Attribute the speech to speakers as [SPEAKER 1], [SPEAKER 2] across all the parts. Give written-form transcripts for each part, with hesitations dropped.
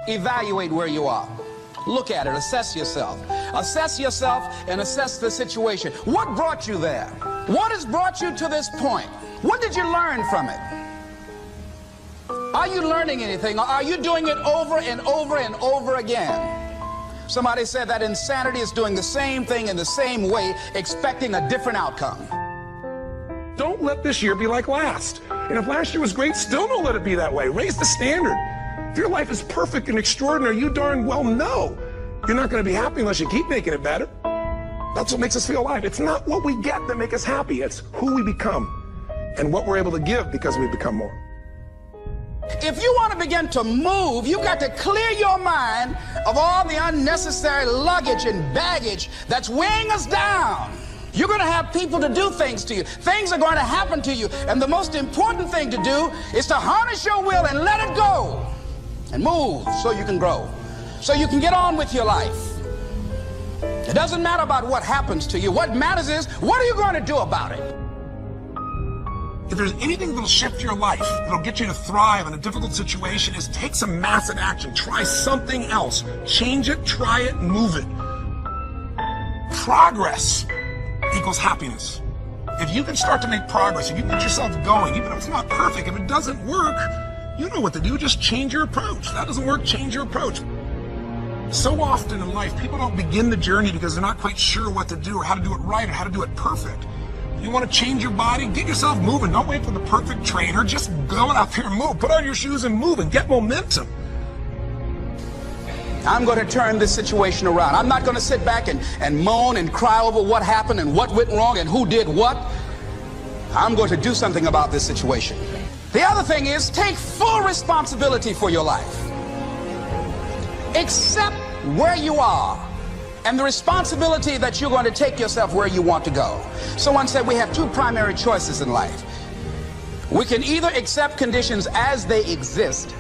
[SPEAKER 1] evaluate where you are. Look at it, assess yourself. Assess yourself and assess the situation. What brought you there? What has brought you to this point? What did you learn from it? Are you learning anything, or are you doing it over and over and over again? Somebody said that insanity is doing the same thing in the same way, expecting a different outcome.
[SPEAKER 2] Don't let this year be like last. And if last year was great, still don't let it be that way. Raise the standard. If your life is perfect and extraordinary, you darn well know you're not going to be happy unless you keep making it better. That's what makes us feel alive. It's not what we get that makes us happy. It's who we become and what we're able to give because we become more.
[SPEAKER 1] If you want to begin to move, you've got to clear your mind of all the unnecessary luggage and baggage that's weighing us down. You're going to have people to do things to you. Things are going to happen to you. And the most important thing to do is to harness your will and let it go. And move so you can grow. So you can get on with your life. It doesn't matter about what happens to you. What matters is, what are you going to do about it?
[SPEAKER 2] If there's anything that'll shift your life, that'll get you to thrive in a difficult situation, is take some massive action. Try something else. Change it, try it, move it. Progress equals happiness. If you can start to make progress, if you can get yourself going, even if it's not perfect, if it doesn't work, you know what to do. Just change your approach. That doesn't work, change your approach. So often in life, people don't begin the journey because they're not quite sure what to do or how to do it right or how to do it perfect. You want to change your body? Get yourself moving. Don't wait for the perfect trainer. Just go out there and move. Put on your shoes and move and get momentum.
[SPEAKER 1] I'm going to turn this situation around. I'm not going to sit back and moan and cry over what happened and what went wrong and who did what. I'm going to do something about this situation. The other thing is, take full responsibility for your life. Accept where you are and the responsibility that you're going to take yourself where you want to go. Someone said we have two primary choices in life. We can either accept conditions as they exist,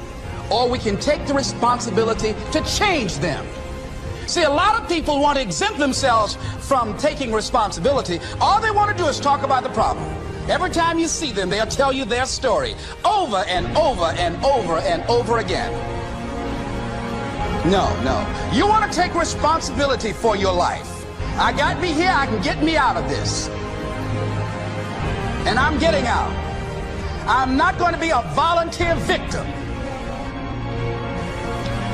[SPEAKER 1] or we can take the responsibility to change them. See, a lot of people want to exempt themselves from taking responsibility. All they want to do is talk about the problem. Every time you see them, they'll tell you their story over and over and over and over again. No. You want to take responsibility for your life. I got me here, I can get me out of this. And I'm getting out. I'm not going to be a volunteer victim.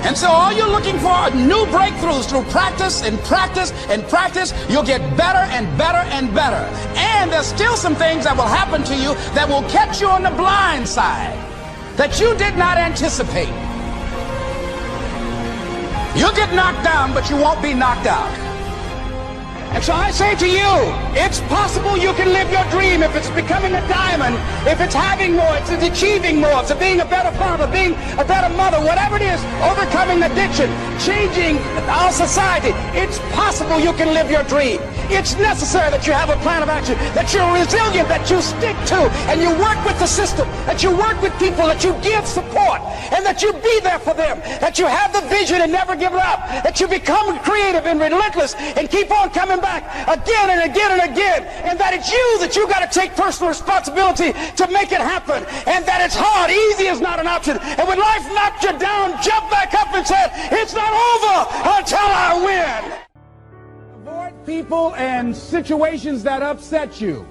[SPEAKER 1] And so all you're looking for are new breakthroughs through practice and practice and practice. You'll get better and better and better. And there's still some things that will happen to you that will catch you on the blind side that you did not anticipate. You'll get knocked down, but you won't be knocked out. And so I say to you, it's possible you can live your dream if it's becoming a diamond, if it's having more, if it's achieving more, if it's being a better father, being a better mother, whatever it is, overcoming addiction, changing our society. It's possible you can live your dream. It's necessary that you have a plan of action, that you're resilient, that you stick to, and you work with the system, that you work with people, that you give support, and that you be there for them, that you have the vision and never give it up, that you become creative and relentless and keep on coming back again and again and again, and that it's you that you got to take personal responsibility to make it happen, and that it's hard. Easy is not an option. And when life knocks you down, jump back up and say, it's not over until I win.
[SPEAKER 3] Avoid people and situations that upset you.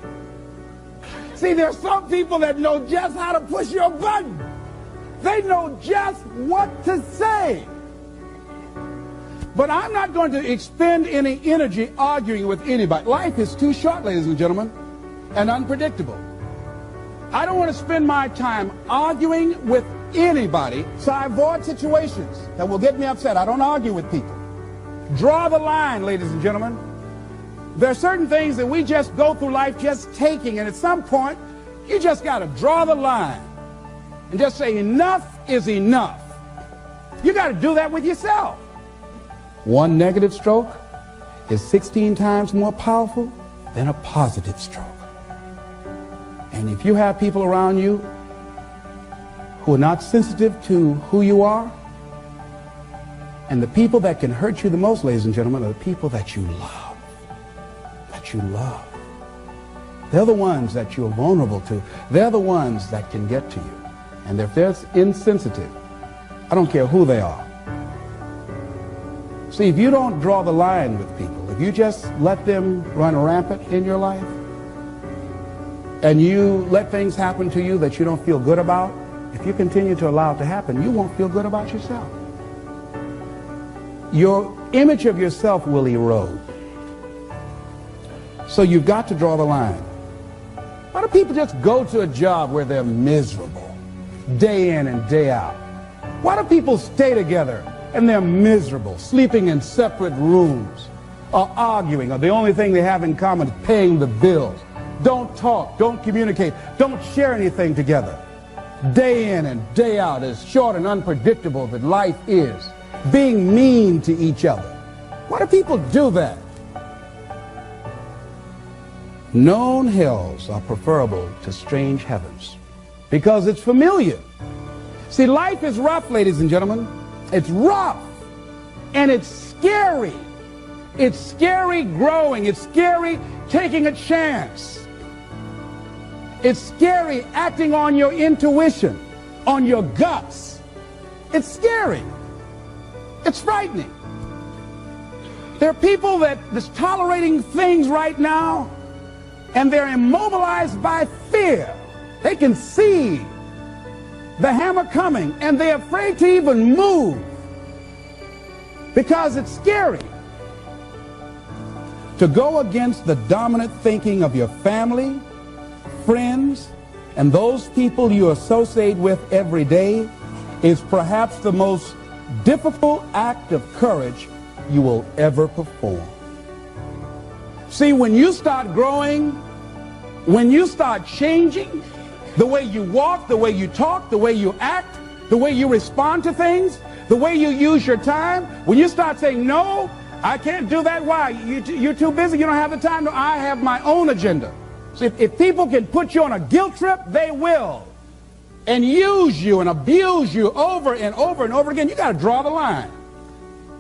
[SPEAKER 3] See, there's some people that know just how to push your button. They know just what to say. But I'm not going to expend any energy arguing with anybody. Life is too short, ladies and gentlemen, and unpredictable. I don't want to spend my time arguing with anybody, so I avoid situations that will get me upset. I don't argue with people. Draw the line, ladies and gentlemen. There are certain things that we just go through life just taking, and at some point, you just got to draw the line and just say enough is enough. You got to do that with yourself. One negative stroke is 16 times more powerful than a positive stroke. And if you have people around you who are not sensitive to who you are, and the people that can hurt you the most, ladies and gentlemen, are the people that you love. That you love. They're the ones that you're vulnerable to. They're the ones that can get to you. And if they're insensitive, I don't care who they are, See, if you don't draw the line with people, if you just let them run rampant in your life, and you let things happen to you that you don't feel good about, if you continue to allow it to happen, you won't feel good about yourself. Your image of yourself will erode. So you've got to draw the line. Why do people just go to a job where they're miserable, day in and day out? Why do people stay together and they're miserable, sleeping in separate rooms, or arguing, or the only thing they have in common is paying the bills? Don't talk, don't communicate, don't share anything together. Day in and day out, as short and unpredictable that life is, being mean to each other. Why do people do that? Known hells are preferable to strange heavens because it's familiar. See, life is rough, ladies and gentlemen. It's rough, and it's scary. It's scary growing. It's scary taking a chance. It's scary acting on your intuition, on your guts. It's scary. It's frightening. There are people that's tolerating things right now, and they're immobilized by fear. They can see the hammer coming, and they're afraid to even move because it's scary. To go against the dominant thinking of your family, friends, and those people you associate with every day is perhaps the most difficult act of courage you will ever perform. See, when you start growing, when you start changing the way you walk, the way you talk, the way you act, the way you respond to things, the way you use your time, when you start saying, no, I can't do that. Why? You're too busy. You don't have the time. No, I have my own agenda. So if people can put you on a guilt trip, they will. And use you and abuse you over and over and over again. You got to draw the line.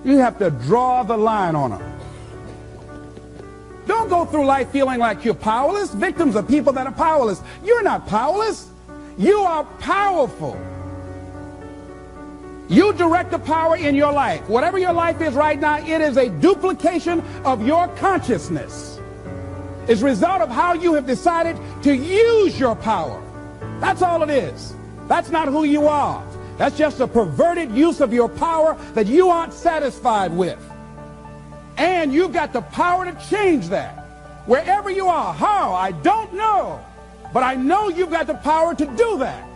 [SPEAKER 3] You have to draw the line on them. Don't go through life feeling like you're powerless. Victims are people that are powerless. You're not powerless. You are powerful. You direct the power in your life. Whatever your life is right now, it is a duplication of your consciousness. It's a result of how you have decided to use your power. That's all it is. That's not who you are. That's just a perverted use of your power that you aren't satisfied with. And you've got the power to change that. Wherever you are, how, I don't know. But I know you've got the power to do that.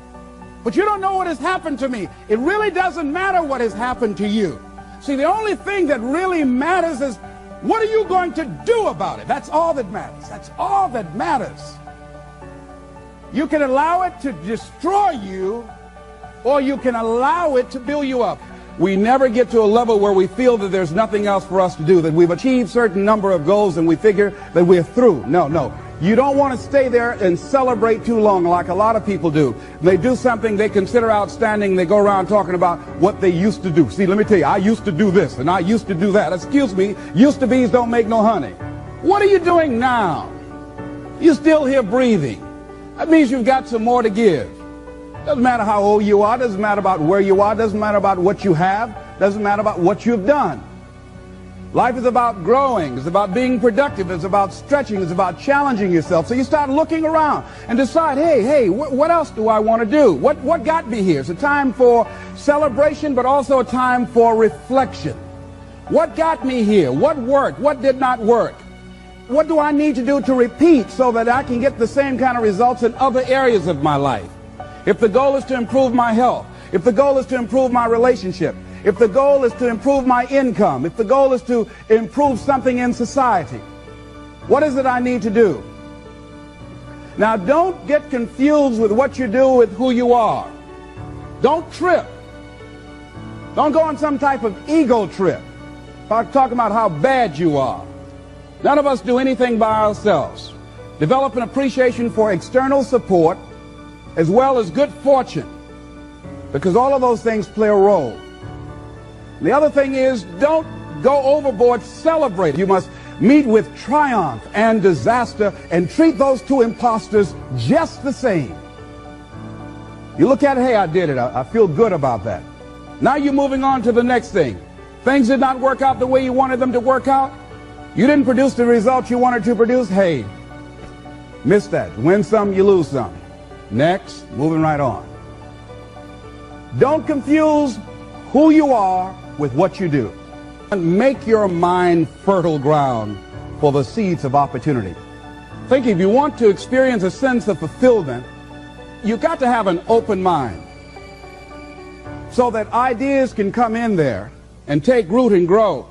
[SPEAKER 3] But you don't know what has happened to me. It really doesn't matter what has happened to you. See, the only thing that really matters is, what are you going to do about it? That's all that matters. That's all that matters. You can allow it to destroy you, or you can allow it to build you up. We never get to a level where we feel that there's nothing else for us to do, that we've achieved a certain number of goals and we figure that we're through. No, no. You don't want to stay there and celebrate too long like a lot of people do. They do something they consider outstanding. They go around talking about what they used to do. See, let me tell you, I used to do this and I used to do that. Excuse me, used to be's don't make no honey. What are you doing now? You're still here breathing. That means you've got some more to give. Doesn't matter how old you are. Doesn't matter about where you are. Doesn't matter about what you have. Doesn't matter about what you've done. Life is about growing. It's about being productive. It's about stretching. It's about challenging yourself. So you start looking around and decide, hey, what else do I want to do? What got me here? It's a time for celebration, but also a time for reflection. What got me here? What worked? What did not work? What do I need to do to repeat so that I can get the same kind of results in other areas of my life? If the goal is to improve my health, if the goal is to improve my relationship, if the goal is to improve my income, if the goal is to improve something in society, what is it I need to do? Now, don't get confused with what you do with who you are. Don't trip. Don't go on some type of ego trip, talking about how bad you are. None of us do anything by ourselves. Develop an appreciation for external support as well as good fortune, because all of those things play a role. The other thing is, don't go overboard celebrating. You must meet with triumph and disaster and treat those two imposters just the same. You look at it, hey, I did it. I feel good about that. Now you're moving on to the next thing. Things did not work out the way you wanted them to work out. You didn't produce the results you wanted to produce. Hey, miss that. Win some, you lose some. Next, moving right on. Don't confuse who you are with what you do. Make your mind fertile ground for the seeds of opportunity. Think, if you want to experience a sense of fulfillment, you've got to have an open mind so that ideas can come in there and take root and grow.